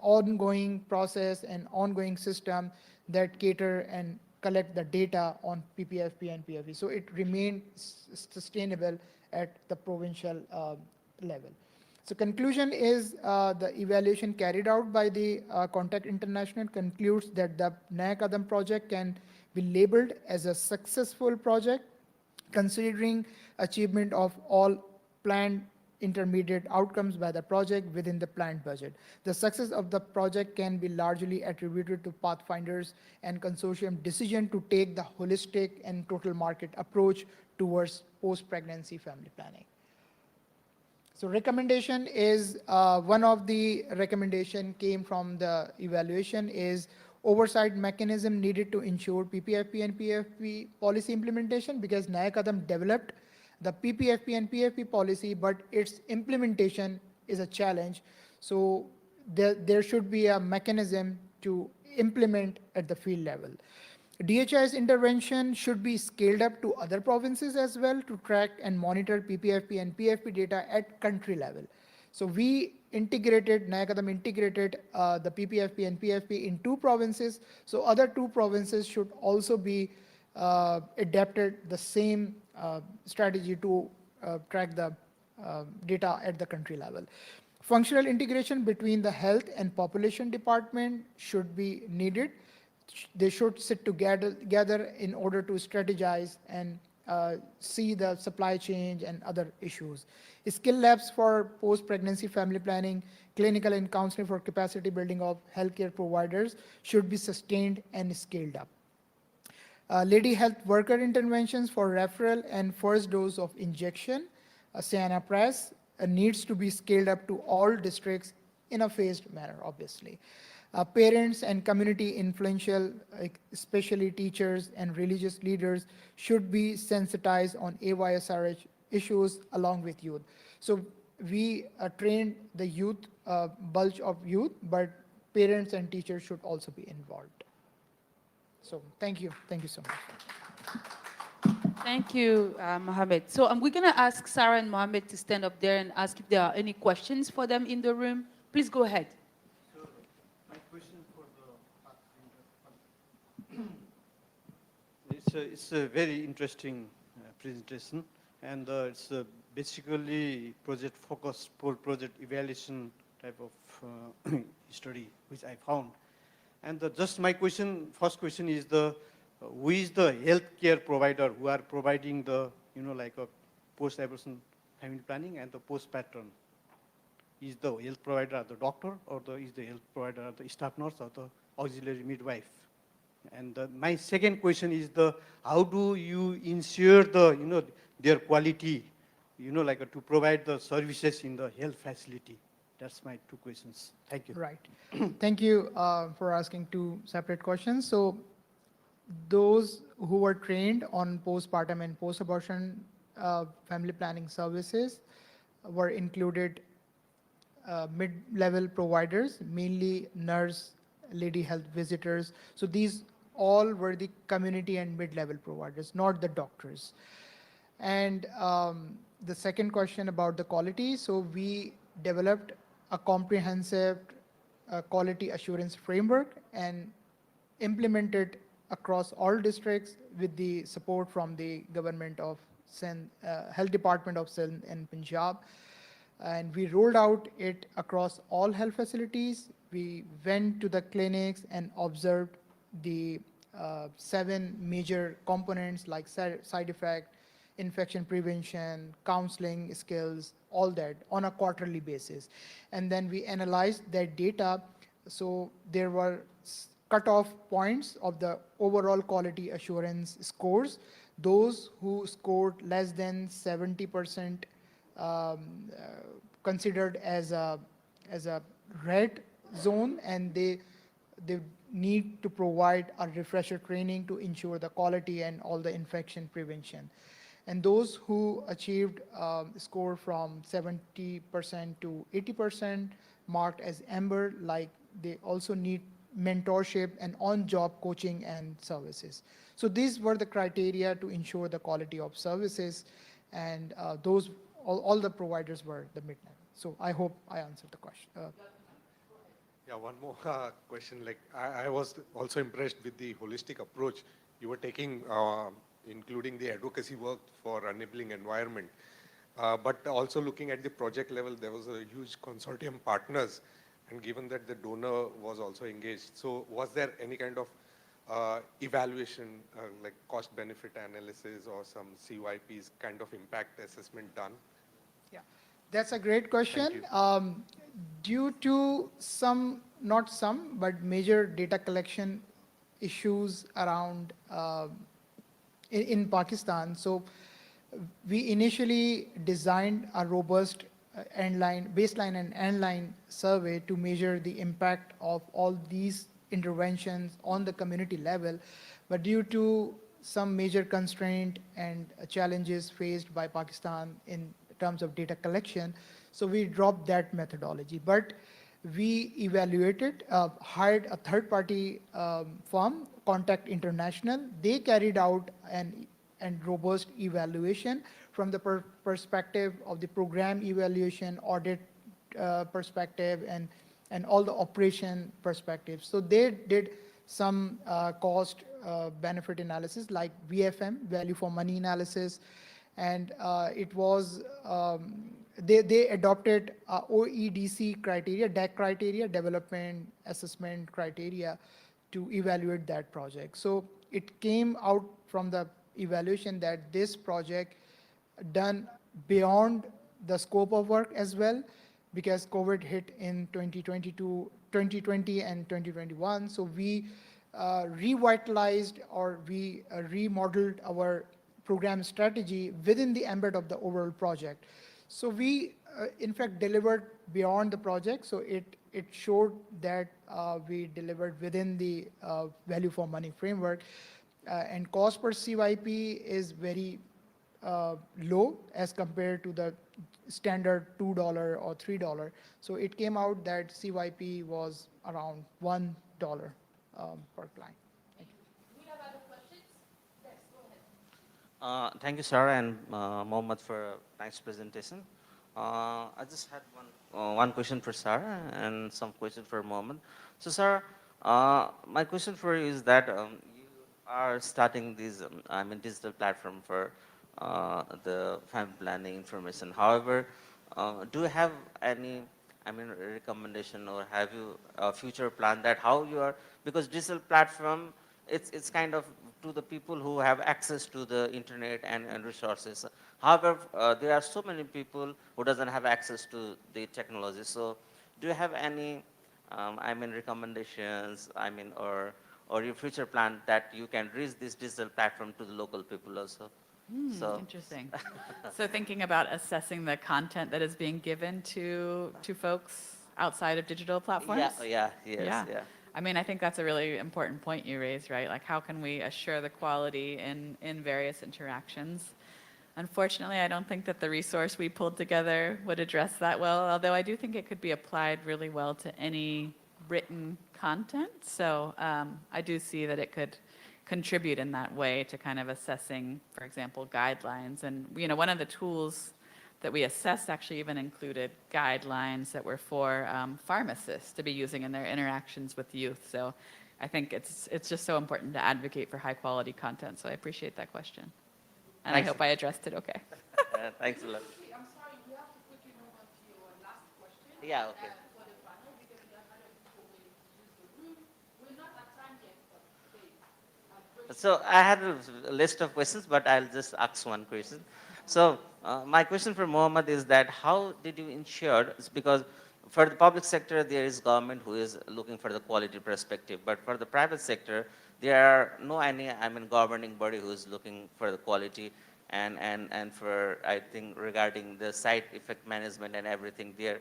[SPEAKER 6] ongoing process and ongoing system that cater and collect the data on PPFP and PFP. So it remained sustainable at the provincial level. So conclusion is the evaluation carried out by the Contact International concludes that the Naya Kadam project can be labeled as a successful project considering achievement of all planned intermediate outcomes by the project within the planned budget. The success of the project can be largely attributed to Pathfinder's and consortium decision to take the holistic and total market approach towards post-pregnancy family planning. So recommendation is, one of the recommendation came from the evaluation is oversight mechanism needed to ensure PPFP and PFP policy implementation because Naya Kadam developed the PPFP and PFP policy, but its implementation is a challenge. So there should be a mechanism to implement at the field level. DHI's intervention should be scaled up to other provinces as well to track and monitor PPFP and PFP data at country level. So we integrated, Naya Kadam integrated the PPFP and PFP in 2 provinces. So other 2 provinces should also be adapted the same strategy to track the data at the country level. Functional integration between the health and population department should be needed. They should sit together in order to strategize and see the supply chain and other issues. Skill labs for post-pregnancy family planning, clinical and counseling for capacity building of healthcare providers should be sustained and scaled up. Lady health worker interventions for referral and first dose of injection, Sienna Press, needs to be scaled up to all districts in a phased manner, obviously. Parents and community influential, especially teachers and religious leaders, should be sensitized on AYSRH issues along with youth. So we trained the youth, bulge of youth, but parents and teachers should also be involved. So thank you so much.
[SPEAKER 1] Thank you, Mohammed. So we're going to ask Sarah and Mohammed to stand up there and ask if there are any questions for them in the room. Please go ahead.
[SPEAKER 7] So my question for the it's a very interesting presentation, and it's basically project focus for project evaluation type of study which I found. And just my question, first question is who is the healthcare provider who are providing the, like a post-abortion family planning and the post-pattern? Is the health provider the doctor, or is the health provider the staff nurse or the auxiliary midwife? And my second question is how do you ensure their quality, like to provide the services in the health facility? That's my two questions. Thank you.
[SPEAKER 6] Right. Thank you for asking two separate questions. So those who were trained on postpartum and post-abortion family planning services were included mid-level providers, mainly nurse, lady health visitors. So these all were the community and mid-level providers, not the doctors. And the second question about the quality, so we developed a comprehensive quality assurance framework and implemented across all districts with the support from the government of Sindh, Health Department of Sindh and Punjab. And we rolled out it across all health facilities. We went to the clinics and observed the 7 major components like side effect, infection prevention, counseling skills, all that on a quarterly basis. And then we analyzed that data. So there were cutoff points of the overall quality assurance scores. Those who scored less than 70% considered as a red zone, and they need to provide a refresher training to ensure the quality and all the infection prevention. And those who achieved score from 70% to 80% marked as amber, like they also need mentorship and on-job coaching and services. So these were the criteria to ensure the quality of services, and those all the providers were the midnight. So I hope I answered the question.
[SPEAKER 8] Yeah, one more question. Like I was also impressed with the holistic approach you were taking, including the advocacy work for enabling environment. But also looking at the project level, there was a huge consortium partners, and given that the donor was also engaged. So was there any kind of evaluation, like cost benefit analysis or some CYPs kind of impact assessment done?
[SPEAKER 6] Yeah, that's a great question. Due to some, not some, but major data collection issues around in Pakistan, so we initially designed a robust baseline and endline survey to measure the impact of all these interventions on the community level. But due to some major constraint and challenges faced by Pakistan in terms of data collection, so we dropped that methodology. But we evaluated, hired a third-party firm, Contact International. They carried out an robust evaluation from the perspective of the program evaluation, audit perspective, and all the operation perspectives. So they did some cost benefit analysis like VFM, value for money analysis, and it was they adopted OEDC criteria, DAC criteria, development assessment criteria, to evaluate that project. So it came out from the evaluation that this project done beyond the scope of work as well, because COVID hit in 2020 and 2021. So we revitalized, or we remodeled our program strategy within the ambit of the overall project. So we, in fact, delivered beyond the project. So it showed that we delivered within the value for money framework. And cost per CYP is very low as compared to the standard $2 or $3. So it came out that CYP was around $1 per client. Thank you.
[SPEAKER 1] Do we have other questions? Yes, go ahead.
[SPEAKER 4] Thank you, sir, and Mohammed, for a nice presentation. I just had one question for Sir and some question for Mohammed. So, sir, my question for you is that you are starting this, digital platform for the family planning information. However, do you have any, recommendation, or have you a future plan that how you are, because digital platform, it's kind of to the people who have access to the internet and resources. However, there are so many people who doesn't have access to the technology. So do you have any, recommendations, or your future plan that you can reach this digital platform to the local people also? So,
[SPEAKER 5] Interesting. So thinking about assessing the content that is being given to folks outside of digital platforms?
[SPEAKER 4] yes,
[SPEAKER 5] Yeah.
[SPEAKER 4] yeah.
[SPEAKER 5] I mean, I think that's a really important point you raised, right? Like, how can we assure the quality in various interactions? Unfortunately, I don't think that the resource we pulled together would address that well, although I do think it could be applied really well to any written content. So I do see that it could contribute in that way to kind of assessing, for example, guidelines. And, one of the tools that we assessed actually even included guidelines that were for pharmacists to be using in their interactions with youth. So I think it's just so important to advocate for high quality content. So I appreciate that question. And I
[SPEAKER 4] Thanks.
[SPEAKER 5] hope I addressed it okay.
[SPEAKER 4] Thanks a lot.
[SPEAKER 1] I'm sorry, we have to quickly move on to your last question.
[SPEAKER 4] Yeah, okay.
[SPEAKER 1] For the panel, because we have other people waiting to use the room. We're not at time yet, but please.
[SPEAKER 4] So I had a list of questions, but I'll just ask one question. So my question for Mohammed is that how did you ensure, it's because for the public sector, there is government who is looking for the quality perspective, but for the private sector, there are no any, governing body who is looking for the quality and for, I think, regarding the side effect management and everything, there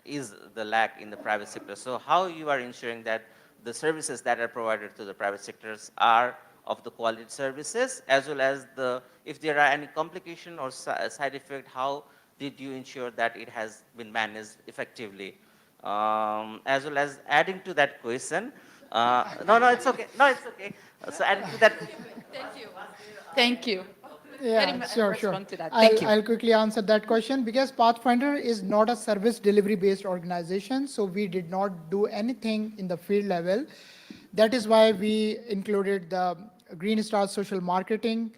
[SPEAKER 4] is the lack in the private sector. So how you are ensuring that the services that are provided to the private sectors are of the quality services, as well as if there are any complication or side effect, how did you ensure that it has been managed effectively? As well as adding to that question, no, it's okay. No, it's okay. So adding to that.
[SPEAKER 1] Thank you. Thank you.
[SPEAKER 6] Yeah, sure.
[SPEAKER 1] Respond to that. Thank you.
[SPEAKER 6] I'll quickly answer that question because Pathfinder is not a service delivery based organization, so we did not do anything in the field level. That is why we included the Green Star Social Marketing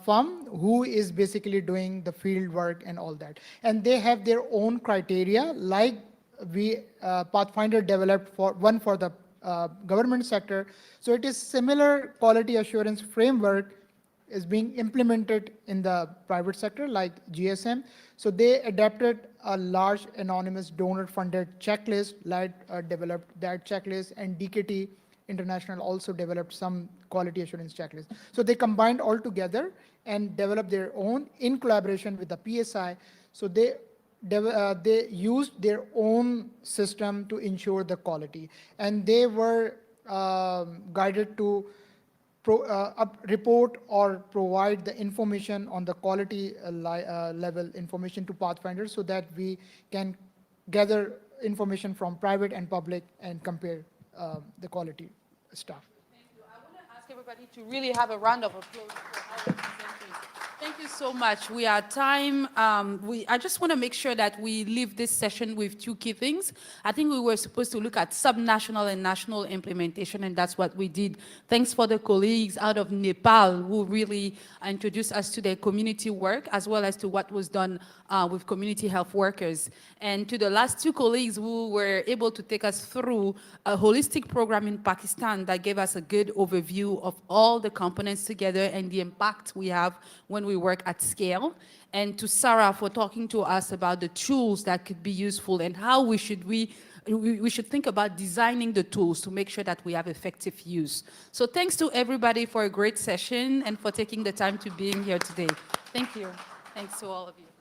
[SPEAKER 6] firm, who is basically doing the field work and all that. And they have their own criteria, like we Pathfinder developed for the government sector. So it is similar quality assurance framework is being implemented in the private sector like GSM. So they adapted a large anonymous donor funded checklist, like developed that checklist, and DKT International also developed some quality assurance checklist. So they combined all together and developed their own in collaboration with the PSI. So they used their own system to ensure the quality, and they were guided to report or provide the information on the quality level information to Pathfinder, so that we can gather information from private and public and compare the quality stuff.
[SPEAKER 1] Thank you. I want to ask everybody to really have a round of applause for our presenters. Thank you so much. We are time. I just want to make sure that we leave this session with two key things. I think we were supposed to look at subnational and national implementation, and that's what we did. Thanks for the colleagues out of Nepal who really introduced us to their community work, as well as to what was done with community health workers. And to the last two colleagues who were able to take us through a holistic program in Pakistan that gave us a good overview of all the components together and the impact we have when we work at scale. And to Sarah for talking to us about the tools that could be useful and how we should think about designing the tools to make sure that we have effective use. So thanks to everybody for a great session and for taking the time to being here today. Thank you. Thanks to all of you.